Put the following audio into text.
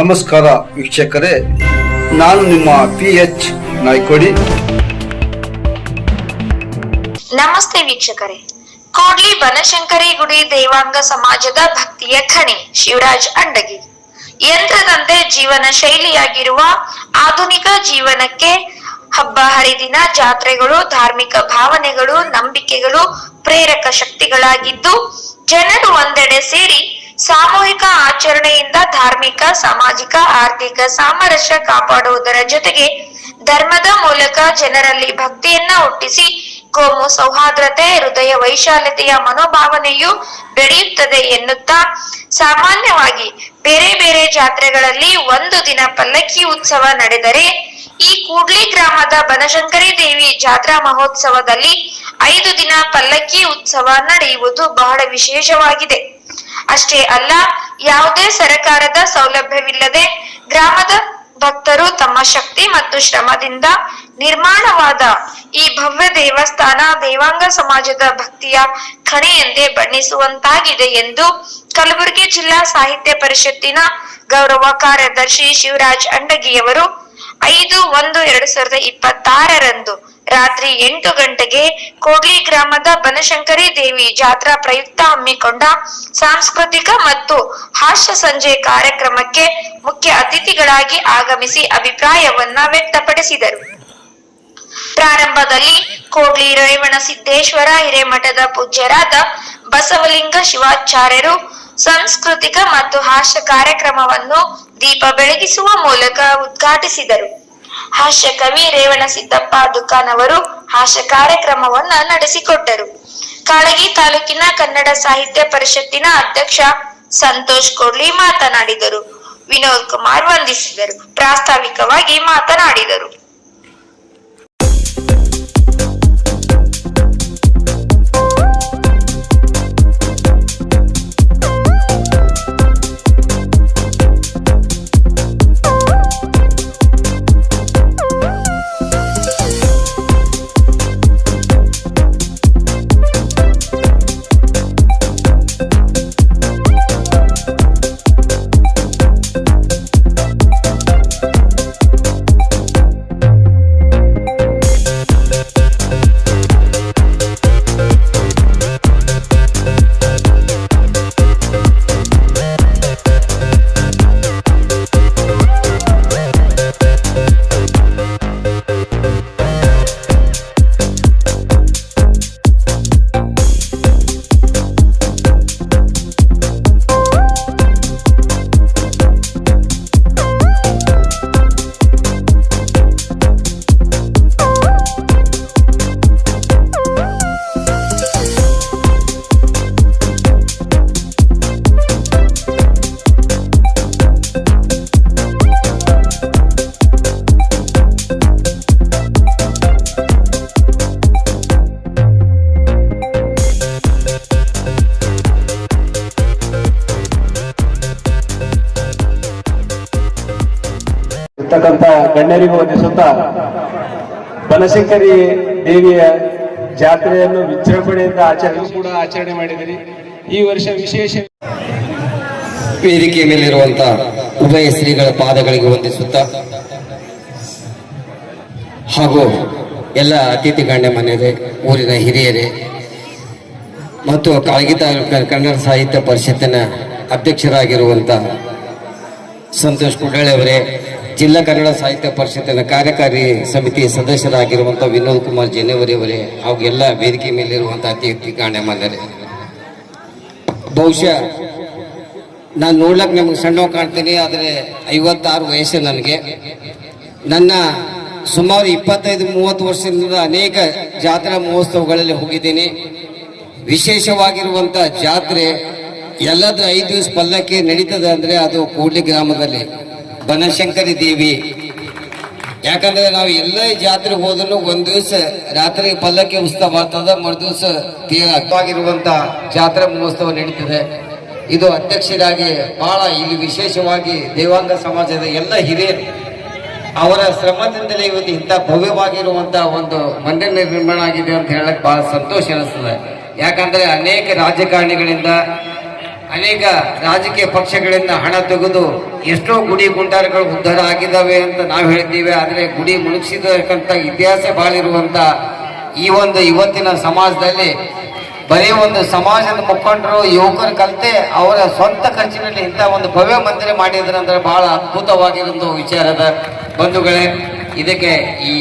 ನಮಸ್ಕಾರ ವೀಕ್ಷಕರೇ, ನಾನು ನಿಮ್ಮ PH ನಾಯ್ಕೋಡಿ. ನಮಸ್ತೆ ವೀಕ್ಷಕರೇ, ಕೋಡ್ಲಿ ಬನಶಂಕರಿ ಗುಡಿ ದೇವಾಂಗ ಸಮಾಜದ ಭಕ್ತಿಯ ಖಣಿ ಶಿವರಾಜ್ ಅಂಡಗಿ ಯಂತ್ರದಂತೆ ಜೀವನ ಶೈಲಿಯಾಗಿರುವ ಆಧುನಿಕ ಜೀವನಕ್ಕೆ ಹಬ್ಬ ಹರಿದಿನ ಜಾತ್ರೆಗಳು ಧಾರ್ಮಿಕ ಭಾವನೆಗಳು ನಂಬಿಕೆಗಳು ಪ್ರೇರಕ ಶಕ್ತಿಗಳಾಗಿದ್ದು, ಜನರು ಒಂದೆಡೆ ಸೇರಿ ಸಾಮೂಹಿಕ ಆಚರಣೆಯಿಂದ ಧಾರ್ಮಿಕ ಸಾಮಾಜಿಕ ಆರ್ಥಿಕ ಸಾಮರಸ್ಯ ಕಾಪಾಡುವುದರ ಜೊತೆಗೆ ಧರ್ಮದ ಮೂಲಕ ಜನರಲ್ಲಿ ಭಕ್ತಿಯನ್ನ ಹುಟ್ಟಿಸಿ ಕೋಮು ಸೌಹಾರ್ದತೆ ಹೃದಯ ವೈಶಾಲ್ಯತೆಯ ಮನೋಭಾವನೆಯು ಬೆಳೆಯುತ್ತದೆ ಎನ್ನುತ್ತಾ ಸಾಮಾನ್ಯವಾಗಿ ಬೇರೆ ಬೇರೆ ಜಾತ್ರೆಗಳಲ್ಲಿ ಒಂದು ದಿನ ಪಲ್ಲಕ್ಕಿ ಉತ್ಸವ ನಡೆದರೆ ಈ ಕೂಡ್ಲಿ ಗ್ರಾಮದ ಬನಶಂಕರಿ ದೇವಿ ಜಾತ್ರಾ ಮಹೋತ್ಸವದಲ್ಲಿ 5 ದಿನ ಪಲ್ಲಕ್ಕಿ ಉತ್ಸವ ನಡೆಯುವುದು ಬಹಳ ವಿಶೇಷವಾಗಿದೆ. ಅಷ್ಟೇ ಅಲ್ಲ, ಯಾವುದೇ ಸರಕಾರದ ಸೌಲಭ್ಯವಿಲ್ಲದೆ ಗ್ರಾಮದ ಭಕ್ತರು ತಮ್ಮ ಶಕ್ತಿ ಮತ್ತು ಶ್ರಮದಿಂದ ನಿರ್ಮಾಣವಾದ ಈ ಭವ್ಯ ದೇವಸ್ಥಾನ ದೇವಾಂಗ ಸಮಾಜದ ಭಕ್ತಿಯ ಖಣಿ ಎಂದೇ ಬಣ್ಣಿಸುವಂತಾಗಿದೆ ಎಂದು ಕಲಬುರಗಿ ಜಿಲ್ಲಾ ಸಾಹಿತ್ಯ ಪರಿಷತ್ತಿನ ಗೌರವ ಕಾರ್ಯದರ್ಶಿ ಶಿವರಾಜ್ ಅಂಡಗಿಯವರು 5/1/2026 ರಾತ್ರಿ 8 ಗಂಟೆಗೆ ಕೋಡ್ಲಿ ಗ್ರಾಮದ ಬನಶಂಕರಿ ದೇವಿ ಜಾತ್ರಾ ಪ್ರಯುಕ್ತ ಹಮ್ಮಿಕೊಂಡ ಸಾಂಸ್ಕೃತಿಕ ಮತ್ತು ಹಾಸ್ಯ ಸಂಜೆ ಕಾರ್ಯಕ್ರಮಕ್ಕೆ ಮುಖ್ಯ ಅತಿಥಿಗಳಾಗಿ ಆಗಮಿಸಿ ಅಭಿಪ್ರಾಯವನ್ನ ವ್ಯಕ್ತಪಡಿಸಿದರು. ಪ್ರಾರಂಭದಲ್ಲಿ ಕೋಡ್ಲಿ ರೇವಣಸಿದ್ದೇಶ್ವರ ಹಿರೇಮಠದ ಪೂಜ್ಯರಾದ ಬಸವಲಿಂಗ ಶಿವಾಚಾರ್ಯರು ಸಾಂಸ್ಕೃತಿಕ ಮತ್ತು ಹಾಸ್ಯ ಕಾರ್ಯಕ್ರಮವನ್ನು ದೀಪ ಬೆಳಗಿಸುವ ಮೂಲಕ ಉದ್ಘಾಟಿಸಿದರು. ಹಾಸ್ಯ ಕವಿ ರೇವಣಸಿದ್ದಪ್ಪ ದುಕಾನ್ ಅವರು ಹಾಸ್ಯ ಕಾರ್ಯಕ್ರಮವನ್ನ ನಡೆಸಿಕೊಟ್ಟರು. ಕಾಳಗಿ ತಾಲೂಕಿನ ಕನ್ನಡ ಸಾಹಿತ್ಯ ಪರಿಷತ್ತಿನ ಅಧ್ಯಕ್ಷ ಸಂತೋಷ್ ಕೋಡ್ಲಿ ಮಾತನಾಡಿದರು. ವಿನೋದ್ ಕುಮಾರ್ ವಂದಿಸಿದರು. ಪ್ರಾಸ್ತಾವಿಕವಾಗಿ ಮಾತನಾಡಿದರು. ಇರ್ತಕ್ಕಂಥ ಗಣ್ಯರಿಗೂ ವಂದಿಸುತ್ತಾ ಬನಶಂಕರಿ ದೇವಿಯ ಜಾತ್ರೆಯನ್ನು ವಿಜೃಂಭಣೆಯಿಂದ ಆಚರಣೆ ಮಾಡಿದಿರಿ. ಈ ವರ್ಷ ವಿಶೇಷ ವೇದಿಕೆಯ ಮೇಲಿರುವಂತ ಉಭಯ ಶ್ರೀಗಳ ಪಾದಗಳಿಗೆ ವಂದಿಸುತ್ತಾ ಹಾಗೂ ಎಲ್ಲ ಅತಿಥಿ ಗಣ್ಯ ಮನೆಯರೇ, ಊರಿನ ಹಿರಿಯರೇ ಮತ್ತು ಕಾಳಗಿ ತಾಲೂಕಿನ ಕನ್ನಡ ಸಾಹಿತ್ಯ ಪರಿಷತ್ತಿನ ಅಧ್ಯಕ್ಷರಾಗಿರುವಂತ ಸಂತೋಷ್ ಕುಡಳೆ ಅವರೇ, ಜಿಲ್ಲಾ ಕನ್ನಡ ಸಾಹಿತ್ಯ ಪರಿಷತ್ತಿನ ಕಾರ್ಯಕಾರಿ ಸಮಿತಿ ಸದಸ್ಯರಾಗಿರುವಂಥ ವಿನೋದ್ ಕುಮಾರ್ ಜೇನೆವರಿಯವರೇ ಹಾಗೂ ಎಲ್ಲ ವೇದಿಕೆ ಮೇಲಿರುವಂಥ ಅತಿಥಿ ಗಣ್ಯಮಾನ್ಯರೇ, ಬಹುಶಃ ನಾನು ನೋಡ್ಲಕ್ಕೆ ನಿಮ್ಗೆ ಸಣ್ಣವ್ ಕಾಣ್ತೀನಿ, ಆದರೆ 56 ವಯಸ್ಸು ನನಗೆ. ನನ್ನ ಸುಮಾರು 25-30 ವರ್ಷದಿಂದ ಅನೇಕ ಜಾತ್ರಾ ಮಹೋತ್ಸವಗಳಲ್ಲಿ ಹೋಗಿದ್ದೀನಿ. ವಿಶೇಷವಾಗಿರುವಂಥ ಜಾತ್ರೆ ಎಲ್ಲದ 5 ದಿವಸ ಪಲ್ಲಕ್ಕಿ ನಡೀತದೆ ಅಂದರೆ ಅದು ಕೂಡ್ಲಿ ಗ್ರಾಮದಲ್ಲಿ ಬನಶಂಕರಿ ದೇವಿ. ಯಾಕಂದ್ರೆ ನಾವು ಎಲ್ಲ ಜಾತ್ರೆಗೆ ಹೋದ್ರು ಒಂದ್ ದಿವಸ ರಾತ್ರಿ ಪಲ್ಲಕ್ಕಿ ಉತ್ಸವ ಆಗ್ತದ, ಮರುದಿವಸ ಅರ್ಥವಾಗಿರುವಂತ ಜಾತ್ರಾ ಮಹೋತ್ಸವ ನಡೀತದೆ. ಇದು ಅಧ್ಯಕ್ಷರಾಗಿ ಬಹಳ ಇಲ್ಲಿ ವಿಶೇಷವಾಗಿ ದೇವಾಂಗ ಸಮಾಜದ ಎಲ್ಲ ಹಿರಿಯರು ಅವರ ಶ್ರಮದಿಂದಲೇ ಇವತ್ತು ಇಂಥ ಭವ್ಯವಾಗಿರುವಂತ ಒಂದು ಮಂದಿರ ನಿರ್ಮಾಣ ಆಗಿದೆ ಅಂತ ಹೇಳಕ್ ಬಹಳ ಸಂತೋಷ ಅನಿಸ್ತದೆ. ಯಾಕಂದ್ರೆ ಅನೇಕ ರಾಜಕಾರಣಿಗಳಿಂದ ಅನೇಕ ರಾಜಕೀಯ ಪಕ್ಷಗಳಿಂದ ಹಣ ತೆಗೆದು ಎಷ್ಟೋ ಗುಡಿ ಗುಂಡಾರಗಳು ಉದ್ಧಾರ ಆಗಿದ್ದಾವೆ ಅಂತ ನಾವು ಹೇಳ್ತೀವಿ. ಆದರೆ ಗುಡಿ ಮುಳುಗಿಸಿದಕ್ಕಂಥ ಇತಿಹಾಸ ಬಾಳಿರುವಂತ ಈ ಒಂದು ಇವತ್ತಿನ ಸಮಾಜದಲ್ಲಿ ಬರೀ ಒಂದು ಸಮಾಜದ ಮುಖಂಡರು ಯುವಕರು ಕಲಿತೆ ಅವರ ಸ್ವಂತ ಖರ್ಚಿನಲ್ಲಿ ಇಂಥ ಒಂದು ಭವ್ಯ ಮಂದಿರ ಮಾಡಿದ್ರಂದ್ರೆ ಬಹಳ ಅದ್ಭುತವಾಗಿರೋ ವಿಚಾರದ ಬಂಧುಗಳೇ. ಇದಕ್ಕೆ ಈ